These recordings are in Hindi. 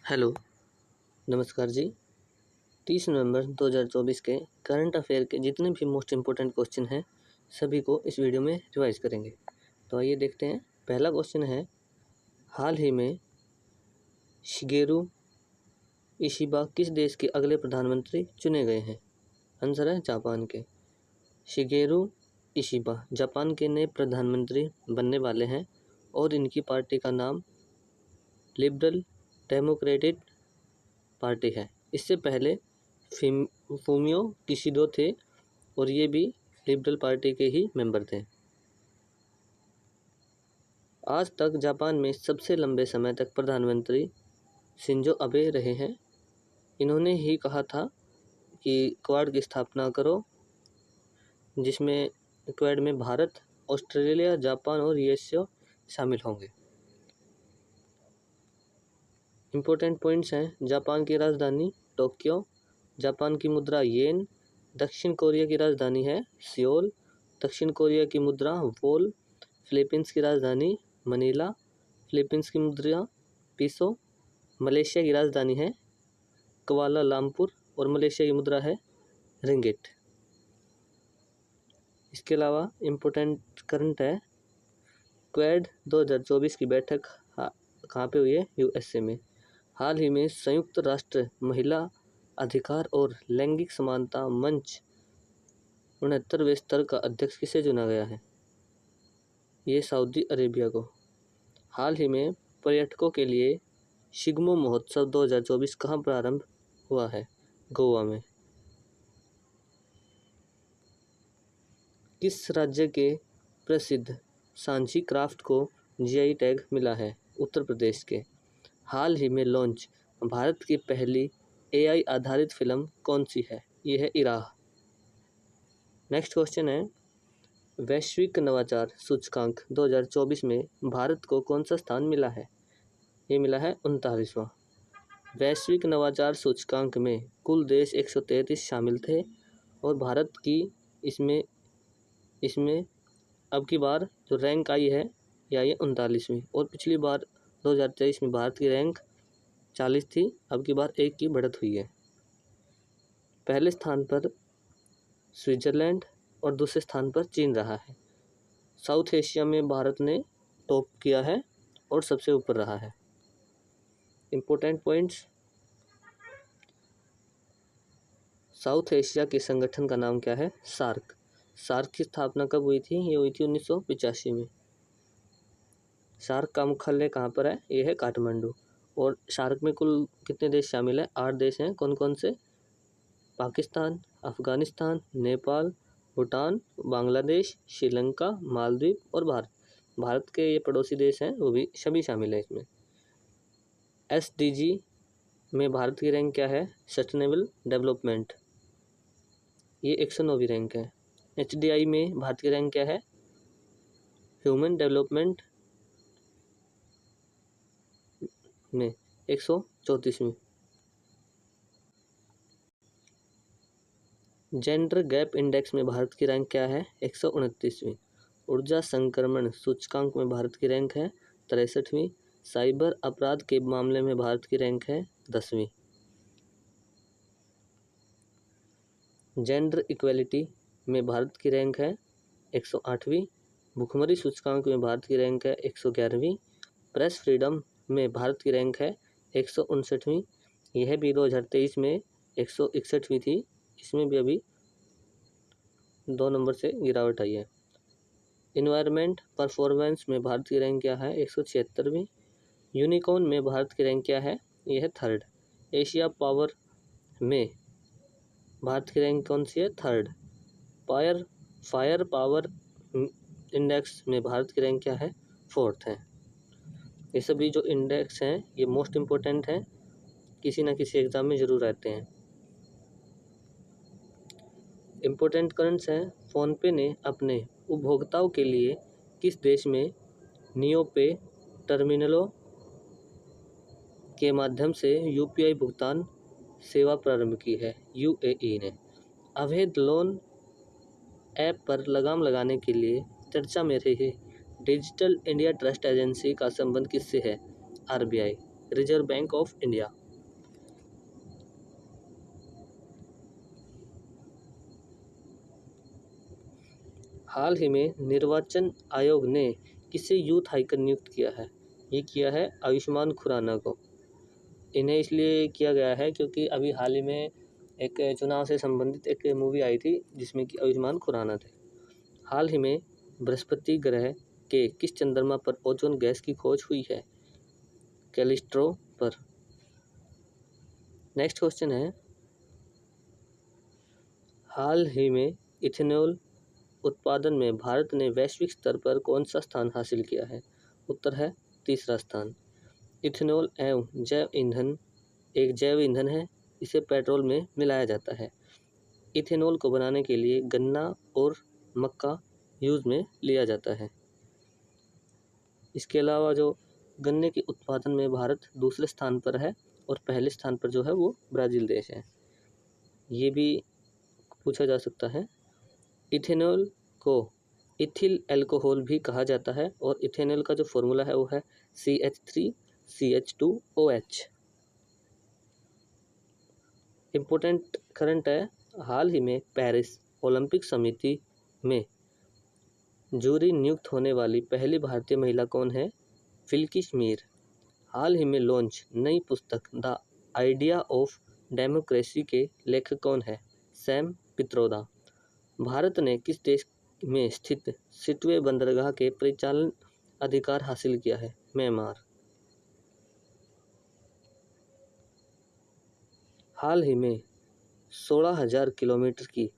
हेलो, नमस्कार जी। 30 नवंबर 2024 के करंट अफेयर के जितने भी मोस्ट इम्पोर्टेंट क्वेश्चन हैं सभी को इस वीडियो में रिवाइज करेंगे। तो आइए देखते हैं। पहला क्वेश्चन है, हाल ही में शिगेरू इशिबा किस देश के अगले प्रधानमंत्री चुने गए हैं? आंसर है जापान के। शिगेरू इशिबा जापान के नए प्रधानमंत्री बनने वाले हैं और इनकी पार्टी का नाम लिबरल डेमोक्रेटिक पार्टी है। इससे पहले फूमियो किशिडो थे और ये भी लिबरल पार्टी के ही मेंबर थे। आज तक जापान में सबसे लंबे समय तक प्रधानमंत्री शिंजो अबे रहे हैं। इन्होंने ही कहा था कि क्वाड की स्थापना करो, जिसमें क्वाड में भारत, ऑस्ट्रेलिया, जापान और यूएसए शामिल होंगे। इम्पोर्टेंट पॉइंट्स हैं, जापान की राजधानी टोक्यो, जापान की मुद्रा येन, दक्षिण कोरिया की राजधानी है सियोल, दक्षिण कोरिया की मुद्रा वोल, फिलीपींस की राजधानी मनीला, फिलीपींस की मुद्रा पीसो, मलेशिया की राजधानी है कुआलालंपुर और मलेशिया की मुद्रा है रिंगिट। इसके अलावा इम्पोर्टेंट करंट है, क्वाड 2024 की बैठक कहाँ पे हुई है? यूएसए में। हाल ही में संयुक्त राष्ट्र महिला अधिकार और लैंगिक समानता मंच 69वें स्तर का अध्यक्ष किसे चुना गया है? ये सऊदी अरेबिया को। हाल ही में पर्यटकों के लिए शिग्मो महोत्सव 2024 कहाँ प्रारंभ हुआ है? गोवा में। किस राज्य के प्रसिद्ध सांची क्राफ्ट को जीआई टैग मिला है? उत्तर प्रदेश के। हाल ही में लॉन्च भारत की पहली एआई आधारित फिल्म कौन सी है? ये है इराह। नेक्स्ट क्वेश्चन है, वैश्विक नवाचार सूचकांक 2024 में भारत को कौन सा स्थान मिला है? ये मिला है 39वां। वैश्विक नवाचार सूचकांक में कुल देश 133 शामिल थे और भारत की इसमें अब की बार जो रैंक आई है या ये 39वीं, और पिछली बार 2023 में भारत की रैंक 40 थी, अब की बार 1 की बढ़त हुई है। पहले स्थान पर स्विट्जरलैंड और दूसरे स्थान पर चीन रहा है। साउथ एशिया में भारत ने टॉप किया है और सबसे ऊपर रहा है। इम्पोर्टेंट पॉइंट्स, साउथ एशिया के संगठन का नाम क्या है? सार्क। सार्क की स्थापना कब हुई थी? ये हुई थी 1985 में। सार्क का मुख्यालय कहाँ पर है? ये है काठमांडू। और सार्क में कुल कितने देश शामिल हैं? 8 देश हैं। कौन कौन से? पाकिस्तान, अफगानिस्तान, नेपाल, भूटान, बांग्लादेश, श्रीलंका, मालदीव और भारत। भारत के ये पड़ोसी देश हैं, वो भी सभी शामिल हैं इसमें। एसडीजी में भारत की रैंक क्या है? सस्टेनेबल डेवलपमेंट, ये 109वीं रैंक है। एचडीआई में भारत की रैंक क्या है? ह्यूमन डेवलपमेंट में 134वीं। जेंडर गैप इंडेक्स में भारत की रैंक क्या है? 129वीं। ऊर्जा संक्रमण सूचकांक में भारत की रैंक है 63वीं। साइबर अपराध के मामले में भारत की रैंक है 10वीं। जेंडर इक्वलिटी में भारत की रैंक है 108वीं। भुखमरी सूचकांक में भारत की रैंक है 111वीं। प्रेस फ्रीडम में भारत की रैंक है 159वीं। यह भी 2023 में 161वीं थी, इसमें भी अभी 2 नंबर से गिरावट आई है। इन्वायरमेंट परफॉर्मेंस में भारत की रैंक क्या है? 176वीं। यूनिकॉर्न में भारत की रैंक क्या है? यह है 3rd। एशिया पावर में भारत की रैंक कौन सी है? 3rd। फायर पावर इंडेक्स में भारत की रैंक क्या है? 4th है। ये सभी जो इंडेक्स हैं ये मोस्ट इम्पोर्टेंट हैं, किसी ना किसी एग्जाम में ज़रूर रहते हैं। इम्पोर्टेंट करंट्स हैं, फ़ोनपे ने अपने उपभोक्ताओं के लिए किस देश में नियोपे टर्मिनलों के माध्यम से यूपीआई भुगतान सेवा प्रारंभ की है? यूएई ने। अवैध लोन ऐप पर लगाम लगाने के लिए चर्चा में रही डिजिटल इंडिया ट्रस्ट एजेंसी का संबंध किससे है? RBI. Reserve Bank of India. हाल ही में निर्वाचन आयोग ने किसे यूथ आइकन नियुक्त किया है? ये किया है आयुष्मान खुराना को। इन्हें इसलिए किया गया है क्योंकि अभी हाल ही में एक चुनाव से संबंधित एक मूवी आई थी जिसमें कि आयुष्मान खुराना थे। हाल ही में बृहस्पति ग्रह के किस चंद्रमा पर ओजोन गैस की खोज हुई है? कैलिस्ट्रो पर। नेक्स्ट क्वेश्चन है, हाल ही में इथेनॉल उत्पादन में भारत ने वैश्विक स्तर पर कौन सा स्थान हासिल किया है? उत्तर है तीसरा स्थान। इथेनॉल एवं जैव ईंधन एक जैव ईंधन है, इसे पेट्रोल में मिलाया जाता है। इथेनॉल को बनाने के लिए गन्ना और मक्का यूज में लिया जाता है। इसके अलावा जो गन्ने के उत्पादन में भारत दूसरे स्थान पर है और पहले स्थान पर जो है वो ब्राज़ील देश है। ये भी पूछा जा सकता है। इथेनॉल को इथिल अल्कोहल भी कहा जाता है और इथेनॉल का जो फॉर्मूला है वो है CH3CH2OH। इम्पोर्टेंट करंट है, हाल ही में पेरिस ओलंपिक समिति में जूरी नियुक्त होने वाली पहली भारतीय महिला कौन है? फिल्किश मीर। हाल ही में लॉन्च नई पुस्तक द आइडिया ऑफ डेमोक्रेसी के लेखक कौन है? सैम पित्रोदा। भारत ने किस देश में स्थित सिटवे बंदरगाह के परिचालन अधिकार हासिल किया है? म्यांमार। हाल ही में 16,000 किलोमीटर की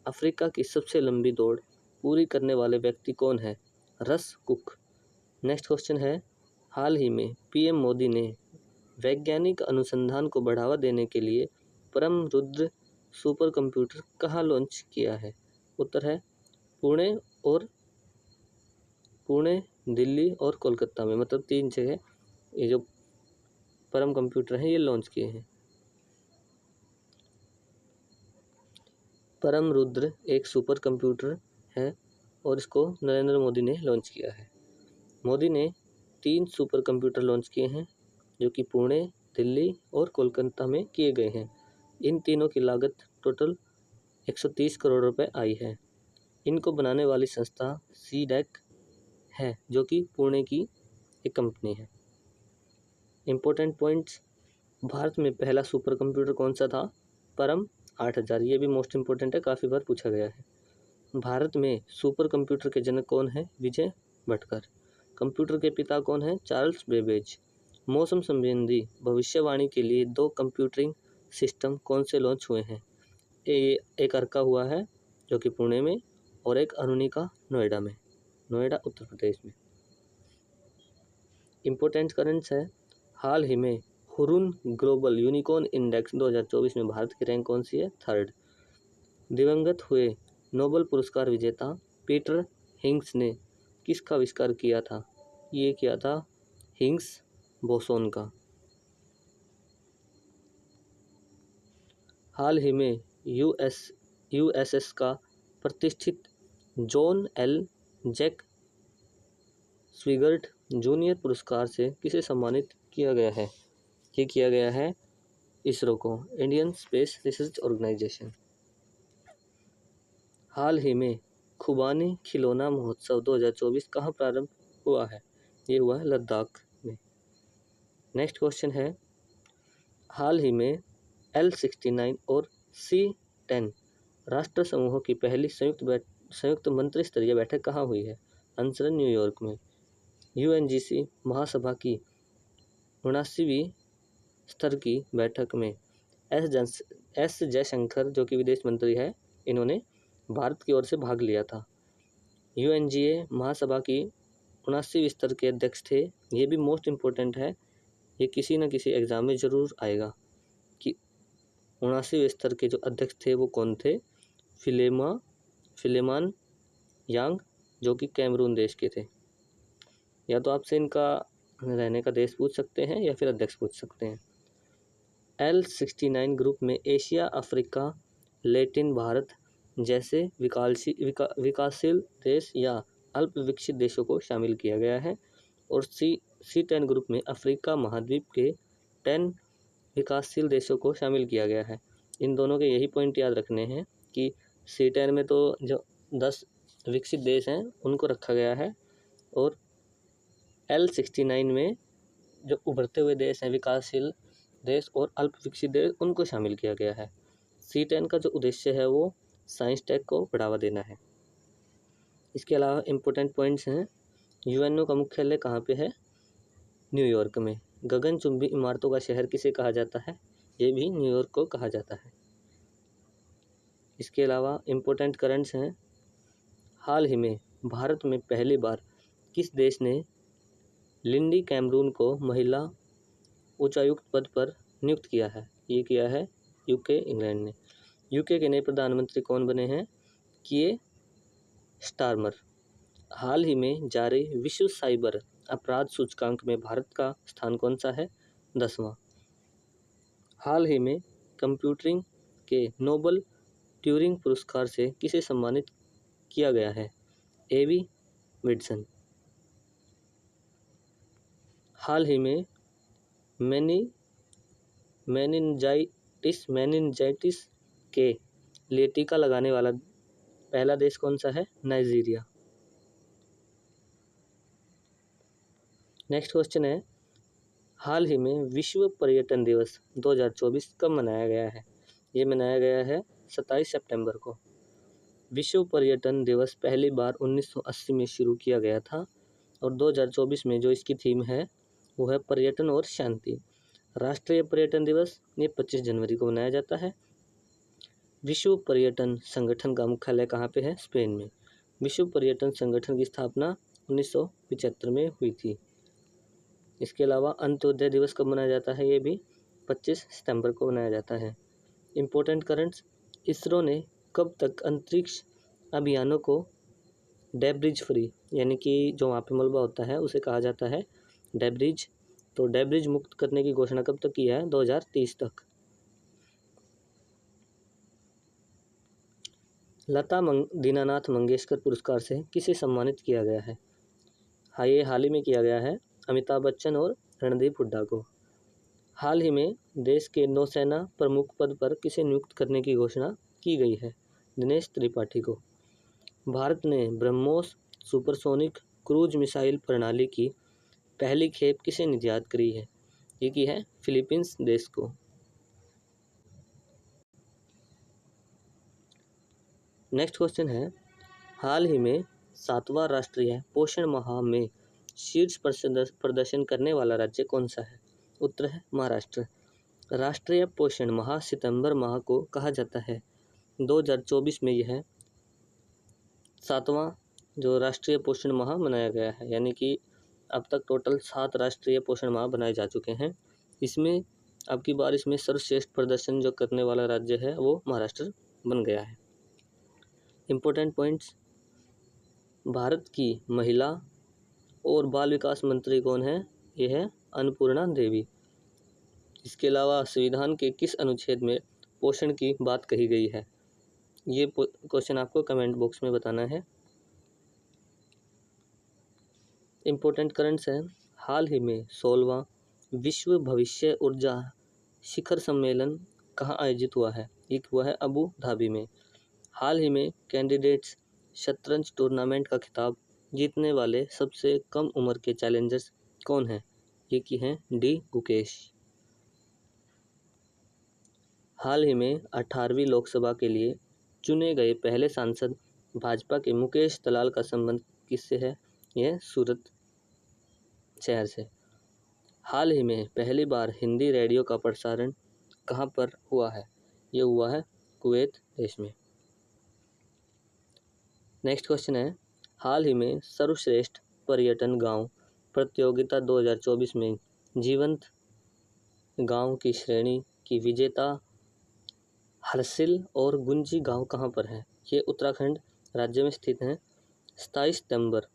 अफ्रीका की सबसे लंबी दौड़ पूरी करने वाले व्यक्ति कौन है? रस कुक। नेक्स्ट क्वेश्चन है, हाल ही में पीएम मोदी ने वैज्ञानिक अनुसंधान को बढ़ावा देने के लिए परम रुद्र सुपर कंप्यूटर कहाँ लॉन्च किया है? उत्तर है पुणे, दिल्ली और कोलकाता में, मतलब 3 जगह ये जो परम कंप्यूटर हैं ये लॉन्च किए हैं। परम रुद्र एक सुपर कंप्यूटर है और इसको नरेंद्र मोदी ने लॉन्च किया है। मोदी ने 3 सुपर कंप्यूटर लॉन्च किए हैं जो कि पुणे, दिल्ली और कोलकाता में किए गए हैं। इन तीनों की लागत टोटल 130 करोड़ रुपए आई है। इनको बनाने वाली संस्था सीडेक है जो कि पुणे की एक कंपनी है। इम्पोर्टेंट पॉइंट्स, भारत में पहला सुपर कंप्यूटर कौन सा था? परम 8000। ये भी मोस्ट इम्पोर्टेंट है, काफ़ी बार पूछा गया है। भारत में सुपर कंप्यूटर के जनक कौन है? विजय भटकर। कंप्यूटर के पिता कौन है? Charles Babbage. मौसम संबंधी भविष्यवाणी के लिए 2 कंप्यूटिंग सिस्टम कौन से लॉन्च हुए हैं? एक अर्का हुआ है जो कि पुणे में और एक अरुणिका नोएडा में, नोएडा उत्तर प्रदेश में। इम्पोर्टेंट करंट्स है, हाल ही में हुरुन ग्लोबल यूनिकॉर्न इंडेक्स 2024 में भारत की रैंक कौन सी है? 3rd। दिवंगत हुए नोबेल पुरस्कार विजेता पीटर हिग्स ने किसका आविष्कार किया था? ये किया था हिग्स बोसोन का। हाल ही में यूएसएस का प्रतिष्ठित जॉन एल जैक स्विगर्ट जूनियर पुरस्कार से किसे सम्मानित किया गया है? ये किया गया है इसरो को, इंडियन स्पेस रिसर्च ऑर्गेनाइजेशन। हाल ही में खुबानी खिलौना महोत्सव 2024 कहाँ प्रारंभ हुआ है? ये हुआ है लद्दाख में। नेक्स्ट क्वेश्चन है, हाल ही में L69 और C10 राष्ट्र समूहों की पहली संयुक्त मंत्री स्तरीय बैठक कहाँ हुई है? आंसर न्यूयॉर्क में। UNGC महासभा की 79वीं स्तर की बैठक में एस जयशंकर जो कि विदेश मंत्री है, इन्होंने भारत की ओर से भाग लिया था। UNGA महासभा की 79वीं स्तर के अध्यक्ष थे। ये भी मोस्ट इम्पोर्टेंट है, ये किसी न किसी एग्ज़ाम में ज़रूर आएगा कि 79वें स्तर के जो अध्यक्ष थे वो कौन थे? फिलेमान यांग जो कि कैमरून देश के थे। या तो आपसे इनका रहने का देश पूछ सकते हैं या फिर अध्यक्ष पूछ सकते हैं। L69 ग्रुप में एशिया, अफ्रीका, लैटिन भारत जैसे विकासशील देश या अल्प विकसित देशों को शामिल किया गया है और C10 ग्रुप में अफ्रीका महाद्वीप के 10 विकासशील देशों को शामिल किया गया है। इन दोनों के यही पॉइंट याद रखने हैं कि C10 में तो जो 10 विकसित देश हैं उनको रखा गया है, और L69 में जो उभरते हुए देश हैं, विकासशील देश और अल्प विकसित देश, उनको शामिल किया गया है। C10 का जो उद्देश्य है वो साइंस टेक को बढ़ावा देना है। इसके अलावा इम्पोर्टेंट पॉइंट्स हैं, UNO का मुख्यालय कहाँ पे है? न्यूयॉर्क में। गगनचुंबी इमारतों का शहर किसे कहा जाता है? ये भी न्यूयॉर्क को कहा जाता है। इसके अलावा इम्पोर्टेंट करंट्स हैं, हाल ही में भारत में पहली बार किस देश ने लिंडी कैमरून को महिला उच्चायुक्त पद पर नियुक्त किया है? ये किया है UK, इंग्लैंड ने। UK के नए प्रधानमंत्री कौन बने हैं? किए स्टारमर। हाल ही में जारी विश्व साइबर अपराध सूचकांक में भारत का स्थान कौन सा है? 10वां। हाल ही में कंप्यूटिंग के नोबल ट्यूरिंग पुरस्कार से किसे सम्मानित किया गया है? A.V. विल्सन। हाल ही में मेनिनजाइटिस के लिए टीका लगाने वाला पहला देश कौन सा है? नाइजीरिया। नेक्स्ट क्वेश्चन है, हाल ही में विश्व पर्यटन दिवस 2024 कब मनाया गया है? ये मनाया गया है 27 सितंबर को। विश्व पर्यटन दिवस पहली बार 1980 में शुरू किया गया था, और 2024 में जो इसकी थीम है वो है पर्यटन और शांति। राष्ट्रीय पर्यटन दिवस ये 25 जनवरी को मनाया जाता है। विश्व पर्यटन संगठन का मुख्यालय कहाँ पे है? स्पेन में। विश्व पर्यटन संगठन की स्थापना 1975 में हुई थी। इसके अलावा अंत्योदय दिवस कब मनाया जाता है? ये भी 25 सितंबर को मनाया जाता है। इम्पोर्टेंट करंट्स, इसरो ने कब तक अंतरिक्ष अभियानों को डेब्रिज फ्री, यानी कि जो वहाँ पे मलबा होता है उसे कहा जाता है डेब्रिज, तो डेब्रिज मुक्त करने की घोषणा कब तक की है? 2030 तक। लता दीनानाथ मंगेशकर पुरस्कार से किसे सम्मानित किया गया है? हाँ, ये हाल ही में किया गया है अमिताभ बच्चन और रणदीप हुड्डा को। हाल ही में देश के नौसेना प्रमुख पद पर किसे नियुक्त करने की घोषणा की गई है? दिनेश त्रिपाठी को। भारत ने ब्रह्मोस सुपरसोनिक क्रूज मिसाइल प्रणाली की पहली खेप किसे निर्यात करी है? ये की है फिलीपींस देश को। नेक्स्ट क्वेश्चन है, हाल ही में 7वां राष्ट्रीय पोषण माह में शीर्ष प्रदर्शन करने वाला राज्य कौन सा है? उत्तर है महाराष्ट्र। राष्ट्रीय पोषण माह सितंबर माह को कहा जाता है। 2024 में यह 7वां जो राष्ट्रीय पोषण माह मनाया गया है, यानी कि अब तक टोटल 7 राष्ट्रीय पोषण माह बनाए जा चुके हैं। इसमें अब की बार इसमें सर्वश्रेष्ठ प्रदर्शन जो करने वाला राज्य है वो महाराष्ट्र बन गया है। इम्पोर्टेंट पॉइंट्स, भारत की महिला और बाल विकास मंत्री कौन है? ये है अन्नपूर्णा देवी। इसके अलावा संविधान के किस अनुच्छेद में पोषण की बात कही गई है? ये क्वेश्चन आपको कमेंट बॉक्स में बताना है। इम्पोर्टेंट करंट्स हैं, हाल ही में 16वां विश्व भविष्य ऊर्जा शिखर सम्मेलन कहाँ आयोजित हुआ है? ये हुआ है अबू धाबी में। हाल ही में कैंडिडेट्स शतरंज टूर्नामेंट का खिताब जीतने वाले सबसे कम उम्र के चैलेंजर्स कौन हैं? ये की हैं डी गुकेश। हाल ही में 18वीं लोकसभा के लिए चुने गए पहले सांसद भाजपा के मुकेश दलाल का संबंध किससे है? यह सूरत शहर से। हाल ही में पहली बार हिंदी रेडियो का प्रसारण कहाँ पर हुआ है? ये हुआ है कुवैत देश में। नेक्स्ट क्वेश्चन है, हाल ही में सर्वश्रेष्ठ पर्यटन गांव प्रतियोगिता 2024 में जीवंत गांव की श्रेणी की विजेता हरसिल और गुंजी गांव कहां पर है? ये उत्तराखंड राज्य में स्थित हैं। 27 सितंबर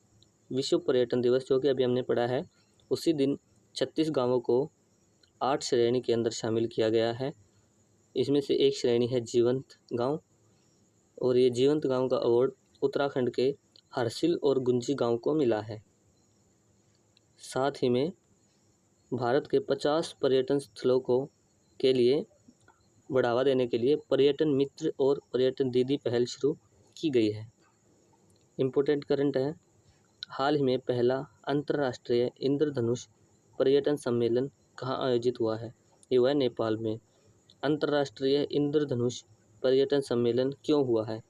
विश्व पर्यटन दिवस जो कि अभी हमने पढ़ा है, उसी दिन 36 गांवों को 8 श्रेणी के अंदर शामिल किया गया है। इसमें से एक श्रेणी है जीवंत गांव, और ये जीवंत गांव का अवार्ड उत्तराखंड के हरसिल और गुंजी गांव को मिला है। साथ ही में भारत के 50 पर्यटन स्थलों के लिए बढ़ावा देने के लिए पर्यटन मित्र और पर्यटन दीदी पहल शुरू की गई है। इम्पोर्टेंट करंट है, हाल ही में पहला अंतर्राष्ट्रीय इंद्रधनुष पर्यटन सम्मेलन कहाँ आयोजित हुआ है? ये हुआ है नेपाल में। अंतर्राष्ट्रीय इंद्रधनुष पर्यटन सम्मेलन क्यों हुआ है?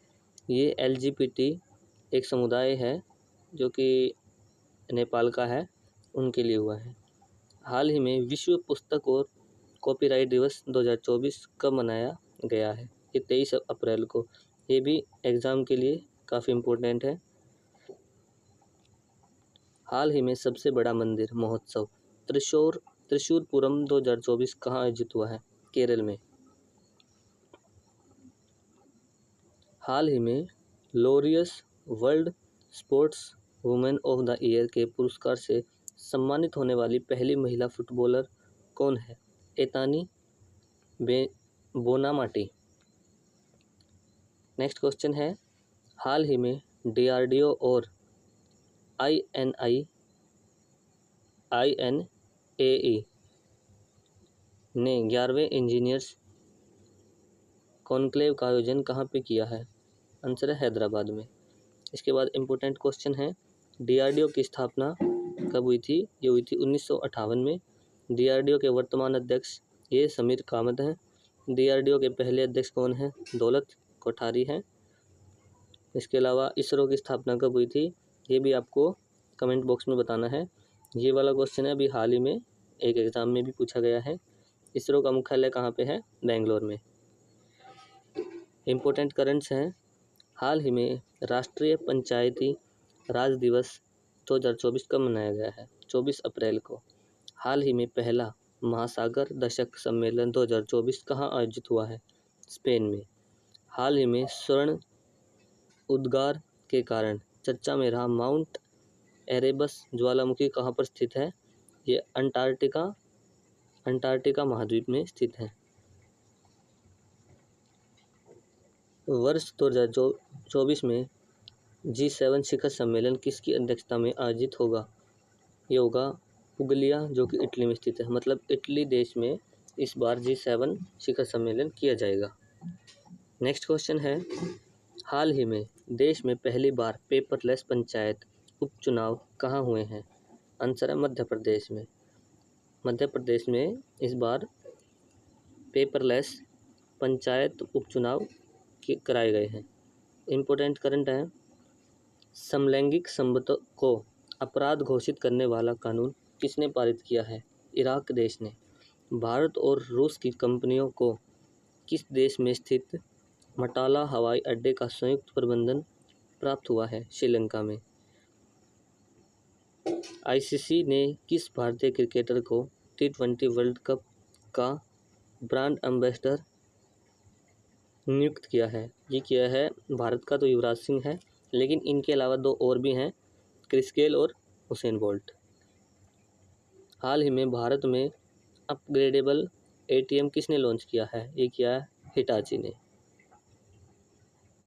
ये LGBT एक समुदाय है जो कि नेपाल का है, उनके लिए हुआ है। हाल ही में विश्व पुस्तक और कॉपीराइट दिवस 2024 कब मनाया गया है? ये 23 अप्रैल को। ये भी एग्ज़ाम के लिए काफ़ी इम्पोर्टेंट है। हाल ही में सबसे बड़ा मंदिर महोत्सव त्रिशूरपुरम 2024 कहाँ आयोजित हुआ है? केरल में। हाल ही में Laureus world sports women of the year के पुरस्कार से सम्मानित होने वाली पहली महिला फुटबॉलर कौन है? एतानी बोनामाटी। नेक्स्ट क्वेश्चन है, हाल ही में DRDO और INAE ने 11वें इंजीनियर्स कॉन्क्लेव का आयोजन कहाँ पे किया है? आंसर है हैदराबाद में। इसके बाद इम्पोर्टेंट क्वेश्चन है, DRDO की स्थापना कब हुई थी? ये हुई थी 1958 में। DRDO के वर्तमान अध्यक्ष ये समीर कामत हैं। DRDO के पहले अध्यक्ष कौन हैं? दौलत कोठारी हैं। इसके अलावा इसरो की स्थापना कब हुई थी? ये भी आपको कमेंट बॉक्स में बताना है। ये वाला क्वेश्चन है अभी हाल ही में एक एग्ज़ाम में भी पूछा गया है। इसरो का मुख्यालय कहाँ पे है? बेंगलोर में। इम्पोर्टेंट करंट्स हैं, हाल ही में राष्ट्रीय पंचायती राज दिवस 2024 कब मनाया गया है? 24 अप्रैल को। हाल ही में पहला महासागर दशक सम्मेलन 2024 कहाँ आयोजित हुआ है? स्पेन में। हाल ही में स्वर्ण उद्गार के कारण चर्चा में रहा माउंट एरेबस ज्वालामुखी कहाँ पर स्थित है? ये अंटार्कटिका महाद्वीप में स्थित है। वर्ष 2024 में G7 शिखर सम्मेलन किसकी अध्यक्षता में आयोजित होगा? ये होगा पुगलिया, जो कि इटली में स्थित है। मतलब इटली देश में इस बार G7 शिखर सम्मेलन किया जाएगा। नेक्स्ट क्वेश्चन है, हाल ही में देश में पहली बार पेपरलेस पंचायत उपचुनाव कहाँ हुए हैं? आंसर है मध्य प्रदेश में। मध्य प्रदेश में इस बार पेपरलेस पंचायत उपचुनाव कराए गए हैं। इम्पोर्टेंट करंट है, समलैंगिक संबंधों को अपराध घोषित करने वाला कानून किसने पारित किया है? इराक देश ने। भारत और रूस की कंपनियों को किस देश में स्थित मटाला हवाई अड्डे का संयुक्त प्रबंधन प्राप्त हुआ है? श्रीलंका में। ICC ने किस भारतीय क्रिकेटर को T20 वर्ल्ड कप का ब्रांड एम्बेसडर नियुक्त किया है? ये किया है भारत का तो युवराज सिंह है, लेकिन इनके अलावा दो और भी हैं, क्रिस गेल और हुसैन बोल्ट। हाल ही में भारत में अपग्रेडेबल ATM किसने लॉन्च किया है? ये किया है हिटाची ने।